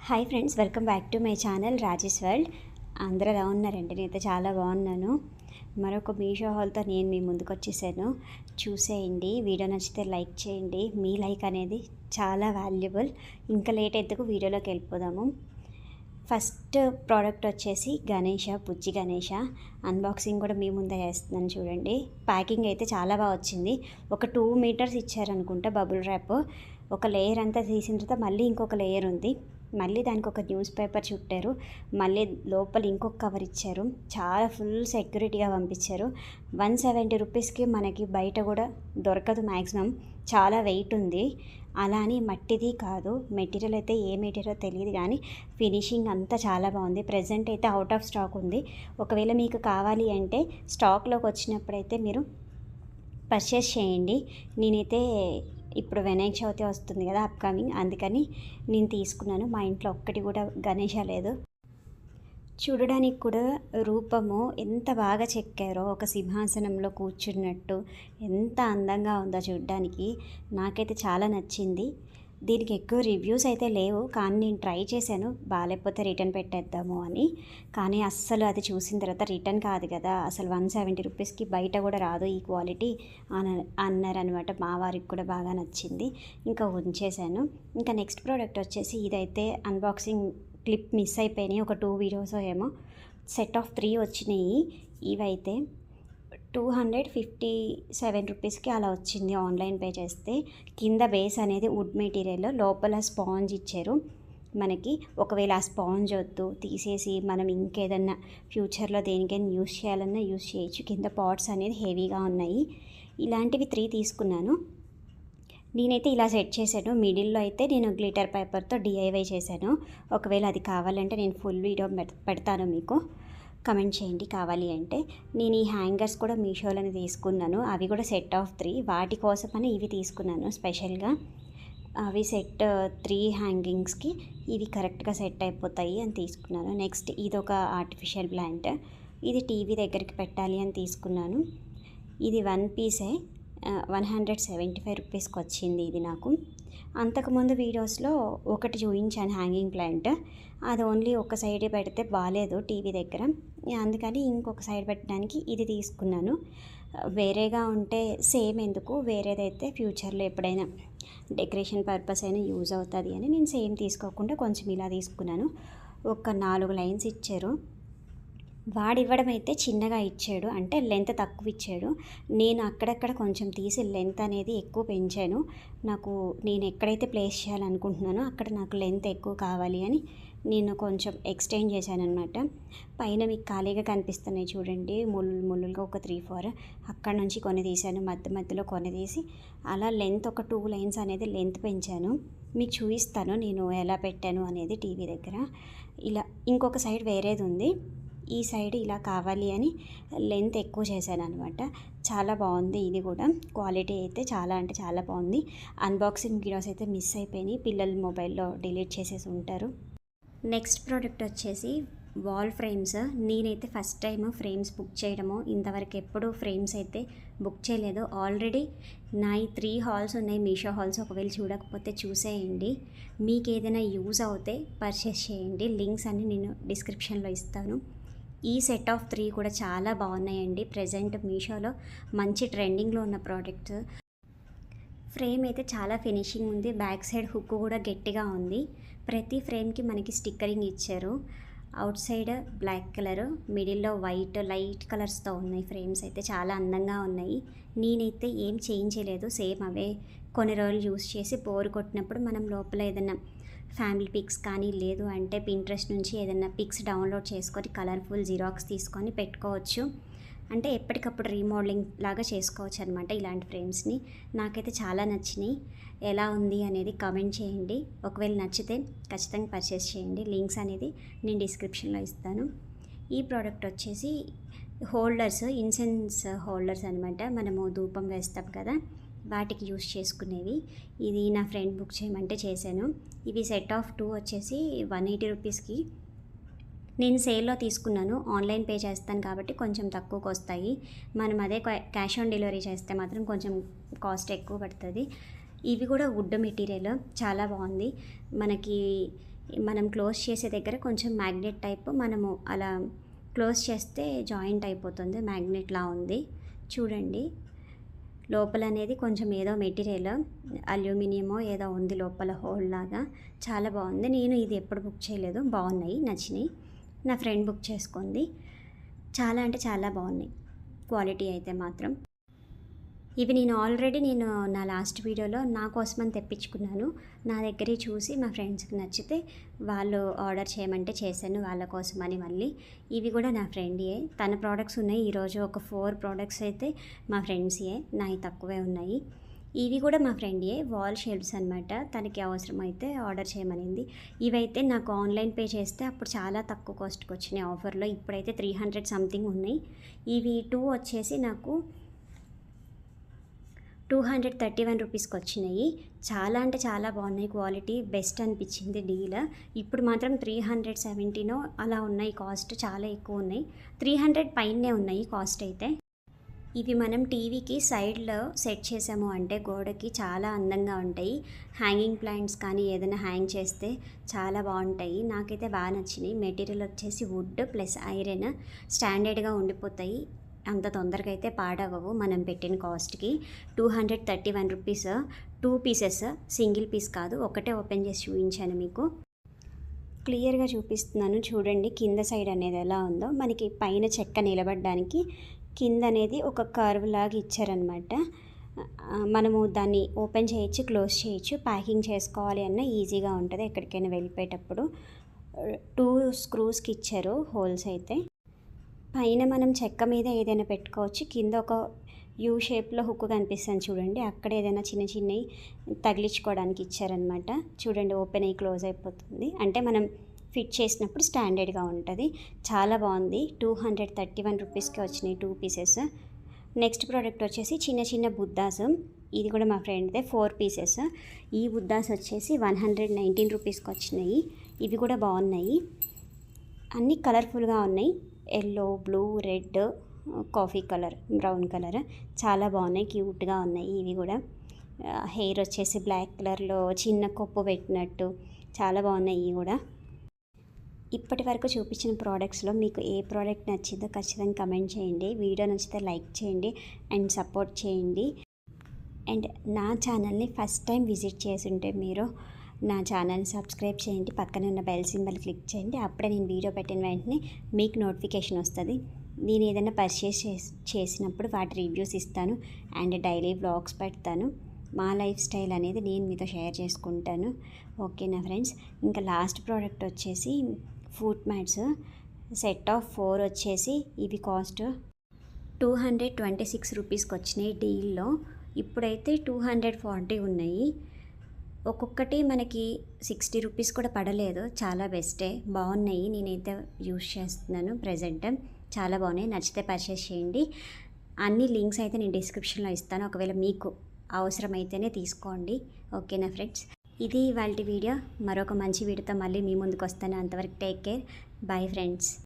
Hi friends, welcome back to my channel Rajesh world. అందరూ ఎలా ఉన్నారండి? నేనైతే చాలా బాగున్నాను. మరొక మీషో హాల్తో నేను మీ ముందుకు వచ్చేసాను. చూసేయండి. వీడియో నచ్చితే లైక్ చేయండి. మీ లైక్ అనేది చాలా వాల్యుబుల్. ఇంకా లేట్ ఎందుకు, వీడియోలోకి వెళ్ళిపోదాము. ఫస్ట్ ప్రోడక్ట్ వచ్చేసి బుజ్జి గణేష అన్బాక్సింగ్ కూడా మీ ముందే చేస్తున్నాను. చూడండి, ప్యాకింగ్ అయితే చాలా బాగా వచ్చింది. ఒక 2 మీటర్స్ ఇచ్చారనుకుంటా బబుల్ ర్యాప్. ఒక లేయర్ అంతా తీసిన తర్వాత మళ్ళీ ఇంకొక లేయర్ ఉంది. మళ్ళీ దానికి ఒక న్యూస్ పేపర్ చుట్టారు. మళ్ళీ లోపల ఇంకొక కవర్ ఇచ్చారు. చాలా ఫుల్ సెక్యూరిటీగా పంపించారు. 170 రూపీస్కి మనకి బయట కూడా దొరకదు మ్యాక్సిమం. చాలా వెయిట్ ఉంది. అలా అని మట్టిది కాదు, మెటీరియల్ అయితే ఏ మెటీరియల్ తెలియదు, కానీ ఫినిషింగ్ అంతా చాలా బాగుంది. ప్రజెంట్ అయితే అవుట్ ఆఫ్ స్టాక్ ఉంది. ఒకవేళ మీకు కావాలి అంటే స్టాక్లోకి వచ్చినప్పుడైతే మీరు పర్చేస్ చేయండి. నేనైతే ఇప్పుడు వినాయక చవితి వస్తుంది కదా అప్కమింగ్, అందుకని నేను తీసుకున్నాను. మా ఇంట్లో ఒక్కటి కూడా గణేష లేదు. చూడడానికి కూడా రూపము ఎంత బాగా చెక్కారో, ఒక సింహాసనంలో కూర్చున్నట్టు ఎంత అందంగా ఉందో చూడడానికి. నాకైతే చాలా నచ్చింది. దీనికి ఎక్కువ రివ్యూస్ అయితే లేవు, కానీ నేను ట్రై చేశాను. బాగాలేకపోతే రిటర్న్ పెట్టేద్దాము అని. కానీ అస్సలు అది చూసిన తర్వాత రిటర్న్ కాదు కదా, అసలు 170 రూపీస్కి బయట కూడా రాదు ఈ క్వాలిటీ అన్నారనమాట. మా వారికి కూడా బాగా నచ్చింది, ఇంకా ఉంచేశాను. ఇంకా నెక్స్ట్ ప్రోడక్ట్ వచ్చేసి ఇదైతే అన్బాక్సింగ్ క్లిప్ మిస్ అయిపోయినాయి. ఒక 2 వీడియోస్ ఏమో సెట్ ఆఫ్ 3 వచ్చినాయి. ఇవైతే 257 రూపీస్కి అలా వచ్చింది ఆన్లైన్ పే చేస్తే. కింద బేస్ అనేది వుడ్ మెటీరియల్, లోపల స్పాంజ్ ఇచ్చారు మనకి. ఒకవేళ ఆ స్పాంజ్ వద్దు, తీసేసి మనం ఇంకేదన్నా ఫ్యూచర్లో దేనికైనా యూస్ చేయాలన్నా యూస్ చేయొచ్చు. కింద పాట్స్ అనేది హెవీగా ఉన్నాయి. ఇలాంటివి 3 తీసుకున్నాను. నేనైతే ఇలా సెట్ చేశాను. మిడిల్లో అయితే నేను గ్లిటర్ పేపర్తో డిఐవై చేశాను. ఒకవేళ అది కావాలంటే నేను ఫుల్ వీడియో పెడతాను, మీకు కమెంట్ చేయండి కావాలి అంటే. నేను ఈ హ్యాంగర్స్ కూడా మీషోలోనే తీసుకున్నాను. అవి కూడా సెట్ ఆఫ్ 3. వాటి కోసమని ఇవి తీసుకున్నాను స్పెషల్గా. అవి సెట్ 3 హ్యాంగింగ్స్కి ఇవి కరెక్ట్గా సెట్ అయిపోతాయి అని తీసుకున్నాను. నెక్స్ట్ ఇదొక ఆర్టిఫిషియల్ ప్లాంట్. ఇది టీవీ దగ్గరికి పెట్టాలి అని తీసుకున్నాను. ఇది 1 పీసే 175 రూపీస్కి వచ్చింది ఇది నాకు. అంతకుముందు వీడియోస్లో ఒకటి చూపించాను హ్యాంగింగ్ ప్లాంట్. అది ఓన్లీ ఒక సైడే పెడితే బాగాలేదు టీవీ దగ్గర, అందుకని ఇంకొక సైడ్ పెట్టడానికి ఇది తీసుకున్నాను. వేరేగా ఉంటే సేమ్ ఎందుకు, వేరేదైతే ఫ్యూచర్లో ఎప్పుడైనా డెకరేషన్ పర్పస్ అయినా యూజ్ అవుతుంది అని నేను సేమ్ తీసుకోకుండా కొంచెం ఇలా తీసుకున్నాను. ఒక 4 లైన్స్ ఇచ్చారు. వాడివ్వడం అయితే చిన్నగా ఇచ్చాడు, అంటే లెంత్ తక్కువ ఇచ్చాడు. నేను అక్కడక్కడ కొంచెం తీసి లెంత్ అనేది ఎక్కువ పెంచాను. నేను ఎక్కడైతే ప్లేస్ చేయాలనుకుంటున్నానో అక్కడ నాకు లెంత్ ఎక్కువ కావాలి అని నేను కొంచెం ఎక్స్టెండ్ చేశాను అనమాట. పైన మీకు ఖాళీగా కనిపిస్తున్నాయి చూడండి, ముళ్ళులుగా ఒక 3-4 అక్కడ నుంచి కొన్ని తీశాను, మధ్యలో కొన్ని తీసి అలా లెంత్ ఒక 2 లైన్స్ అనేది లెంత్ పెంచాను. మీకు చూపిస్తాను నేను ఎలా పెట్టాను అనేది టీవీ దగ్గర. ఇలా ఇంకొక సైడ్ వేరేది ఉంది, ఈ సైడ్ ఇలా కావాలి అని లెంత్ ఎక్కువ చేశాను అనమాట. చాలా బాగుంది. ఇది కూడా క్వాలిటీ అయితే చాలా అంటే చాలా బాగుంది. అన్బాక్సింగ్ వీడియోస్ అయితే మిస్ అయిపోయినాయి, పిల్లలు మొబైల్లో డిలీట్ చేసేసి ఉంటారు. నెక్స్ట్ ప్రోడక్ట్ వచ్చేసి వాల్ ఫ్రేమ్స్. నేనైతే ఫస్ట్ టైం ఫ్రేమ్స్ బుక్ చేయడము, ఇంతవరకు ఎప్పుడు ఫ్రేమ్స్ అయితే బుక్ చేయలేదు. ఆల్రెడీ నా 3 హాల్స్ ఉన్నాయి మీషో హాల్స్. ఒకవేళ చూడకపోతే చూసేయండి. మీకు ఏదైనా యూజ్ అవుతే పర్చేస్ చేయండి. లింక్స్ అన్ని నేను డిస్క్రిప్షన్లో ఇస్తాను. ఈ సెట్ ఆఫ్ 3 కూడా చాలా బాగున్నాయండి. ప్రజెంట్ మీషోలో మంచి ట్రెండింగ్లో ఉన్న ప్రోడక్ట్స్. ఫ్రేమ్ అయితే చాలా ఫినిషింగ్ ఉంది. బ్యాక్ సైడ్ హుక్ కూడా గట్టిగా ఉంది. ప్రతి ఫ్రేమ్కి మనకి స్టిక్కరింగ్ ఇచ్చారు. అవుట్ సైడ్ బ్లాక్ కలర్, మిడిల్లో వైట్, లైట్ కలర్స్తో ఉన్నాయి. ఫ్రేమ్స్ అయితే చాలా అందంగా ఉన్నాయి. నేనైతే ఏం చేంజ్ చేయలేదు, సేమ్ అవే కొన్ని రోజులు యూస్ చేసి బోర్ కొట్టినప్పుడు మనం లోపల ఏదైనా ఫ్యామిలీ పిక్స్ కానీ లేదు అంటే పింట్రెస్ట్ నుంచి ఏదైనా పిక్స్ డౌన్లోడ్ చేసుకొని కలర్ఫుల్ జిరాక్స్ తీసుకొని పెట్టుకోవచ్చు. అంటే ఎప్పటికప్పుడు రీమోడలింగ్ లాగా చేసుకోవచ్చు అనమాట ఇలాంటి ఫ్రేమ్స్ని. నాకైతే చాలా నచ్చినాయి. ఎలా ఉంది అనేది కామెంట్ చేయండి. ఒకవేళ నచ్చితే ఖచ్చితంగా పర్చేస్ చేయండి. లింక్స్ అనేది నేను డిస్క్రిప్షన్లో ఇస్తాను. ఈ ప్రోడక్ట్ వచ్చేసి హోల్డర్స్, ఇన్సెన్స్ హోల్డర్స్ అనమాట. మనము ధూపం వేస్తాం కదా, వాటికి యూస్ చేసుకునేవి. ఇది నా ఫ్రెండ్ బుక్ చేయమంటే చేశాను. ఇవి సెట్ ఆఫ్ 2 వచ్చేసి 180 రూపీస్కి. నేను సేల్లో తీసుకున్నాను. ఆన్లైన్ పే చేస్తాను కాబట్టి కొంచెం తక్కువకి వస్తాయి. మనం అదే క్యాష్ ఆన్ డెలివరీ చేస్తే మాత్రం కొంచెం కాస్ట్ ఎక్కువ పడుతుంది. ఇవి కూడా వుడ్ మెటీరియల్ చాలా బాగుంది. మనకి మనం క్లోజ్ చేసే దగ్గర కొంచెం మ్యాగ్నెట్ టైప్ మనము అలా క్లోజ్ చేస్తే జాయింట్ అయిపోతుంది, మ్యాగ్నెట్లా ఉంది చూడండి. లోపల అనేది కొంచెం ఏదో మెటీరియల్ అల్యూమినియమో ఏదో ఉంది లోపల హోల్ లాగా, చాలా బాగుంది. నేను ఇది ఎప్పుడు బుక్ చేయలేదు, బాగున్నాయి, నచ్చినాయి. నా ఫ్రెండ్ బుక్ చేసుకుంది. చాలా అంటే చాలా బాగున్నాయి క్వాలిటీ అయితే మాత్రం. ఇవి నేను నా లాస్ట్ వీడియోలో నా కోసమని తెప్పించుకున్నాను. నా దగ్గరే చూసి మా ఫ్రెండ్స్కి నచ్చితే వాళ్ళు ఆర్డర్ చేయమంటే చేశాను వాళ్ళ కోసమని. మళ్ళీ ఇవి కూడా నా ఫ్రెండ్యే, తన ప్రోడక్ట్స్ ఉన్నాయి. ఈరోజు ఒక 4 ప్రోడక్ట్స్ అయితే మా ఫ్రెండ్స్యే, నావి తక్కువే ఉన్నాయి. ఇవి కూడా మా ఫ్రెండ్యే, వాల్ షెల్ఫ్స్ అనమాట. తనకి అవసరం అయితే ఆర్డర్ చేయమనింది. ఇవైతే నాకు ఆన్లైన్ పే చేస్తే అప్పుడు చాలా తక్కువ కాస్ట్కి వచ్చినాయి ఆఫర్లో. ఇప్పుడైతే 300 సంథింగ్ ఉన్నాయి. ఇవి 2 వచ్చేసి నాకు 231 రూపీస్కి వచ్చినాయి. చాలా అంటే చాలా బాగున్నాయి, క్వాలిటీ బెస్ట్ అనిపించింది డీల్. ఇప్పుడు మాత్రం 370 అలా ఉన్నాయి కాస్ట్, చాలా ఎక్కువ ఉన్నాయి. 300 పైనే ఉన్నాయి కాస్ట్ అయితే. ఇవి మనం టీవీకి సైడ్లో సెట్ చేసాము అంటే గోడకి చాలా అందంగా ఉంటాయి. హ్యాంగింగ్ ప్లాంట్స్ కానీ ఏదైనా హ్యాంగ్ చేస్తే చాలా బాగుంటాయి. నాకైతే బాగా నచ్చినాయి. మెటీరియల్ వచ్చేసి వుడ్ ప్లస్ ఐరన్, స్టాండర్డ్గా ఉండిపోతాయి, అంత తొందరగా అయితే పాడవవు మనం పెట్టిన కాస్ట్కి. 231 రూపీస్, 2 పీసెస్, సింగిల్ పీస్ కాదు, ఒకటే ఓపెన్ చేసి చూపించాను మీకు. క్లియర్గా చూపిస్తున్నాను చూడండి. కింద సైడ్ అనేది ఎలా ఉందో, మనకి పైన చెక్క నిలబడడానికి కింద అనేది ఒక కర్వ్ లాగా ఇచ్చారనమాట. మనము దాన్ని ఓపెన్ చేయొచ్చు, క్లోజ్ చేయొచ్చు. ప్యాకింగ్ చేసుకోవాలి అన్న ఈజీగా ఉంటుంది ఎక్కడికైనా వెళ్ళిపోయేటప్పుడు. 2 స్క్రూస్కి ఇచ్చారు హోల్స్ అయితే. పైన మనం చెక్క మీద ఏదైనా పెట్టుకోవచ్చు. కింద ఒక యూ షేప్లో హుక్ కనిపిస్తుంది చూడండి, అక్కడ ఏదైనా చిన్న చిన్నవి తగిలించుకోవడానికి ఇచ్చారనమాట. చూడండి, ఓపెన్ అయ్యి క్లోజ్ అయిపోతుంది, అంటే మనం ఫిట్ చేసినప్పుడు స్టాండర్డ్గా ఉంటుంది. చాలా బాగుంది. 231 రూపీస్కి వచ్చినాయి 2 పీసెస్. నెక్స్ట్ ప్రోడక్ట్ వచ్చేసి చిన్న చిన్న బుద్ధాస్. ఇది కూడా మా ఫ్రెండ్దే, 4 పీసెస్. ఈ బుద్ధాస్ వచ్చేసి 119 రూపీస్కి వచ్చినాయి. ఇవి కూడా బాగున్నాయి, అన్నీ కలర్ఫుల్గా ఉన్నాయి. Yellow, blue, red, coffee colour, brown colour, చాలా బాగున్నాయి, క్యూట్గా ఉన్నాయి. ఇవి కూడా హెయిర్ వచ్చేసి బ్లాక్ కలర్లో చిన్న కొప్పు పెట్టినట్టు చాలా బాగున్నాయి. ఇవి కూడా ఇప్పటి వరకు చూపించిన ప్రోడక్ట్స్లో మీకు ఏ ప్రోడక్ట్ నచ్చిందో ఖచ్చితంగా కమెంట్ చేయండి. వీడియో నచ్చితే లైక్ చేయండి అండ్ సపోర్ట్ చేయండి. అండ్ నా ఛానల్ని ఫస్ట్ టైం విజిట్ చేసి ఉంటే మీరు నా ఛానల్ని సబ్స్క్రైబ్ చేయండి, పక్కనే ఉన్న బెల్ సింబల్ క్లిక్ చేయండి. అప్పుడే నేను వీడియో పెట్టిన వెంటనే మీకు నోటిఫికేషన్ వస్తుంది. నేను ఏదైనా పర్చేస్ చేసినప్పుడు వాటి రివ్యూస్ ఇస్తాను అండ్ డైలీ వ్లాగ్స్ పెడతాను. మా లైఫ్ స్టైల్ అనేది నేను మీతో షేర్ చేసుకుంటాను. ఓకేనా ఫ్రెండ్స్. ఇంకా లాస్ట్ ప్రోడక్ట్ వచ్చేసి ఫుట్ మ్యాట్స్, సెట్ ఆఫ్ 4 వచ్చేసి ఇవి కాస్ట్ 226 రూపీస్కి వచ్చినాయి డీల్లో. ఇప్పుడైతే 240 ఉన్నాయి. ఒక్కొక్కటి మనకి 60 రూపీస్ కూడా పడలేదు, చాలా బెస్టే, బాగున్నాయి. నేనైతే యూజ్ చేస్తున్నాను ప్రజెంట్, చాలా బాగున్నాయి. నచ్చితే పర్చేస్ చేయండి. అన్ని లింక్స్ అయితే నేను డిస్క్రిప్షన్లో ఇస్తాను, ఒకవేళ మీకు అవసరమైతేనే తీసుకోండి. ఓకేనా ఫ్రెండ్స్. ఇది ఇవాల్టి వీడియో. మరొక మంచి వీడియోతో మళ్ళీ మీ ముందుకు వస్తాను. అంతవరకు టేక్ కేర్, బై ఫ్రెండ్స్.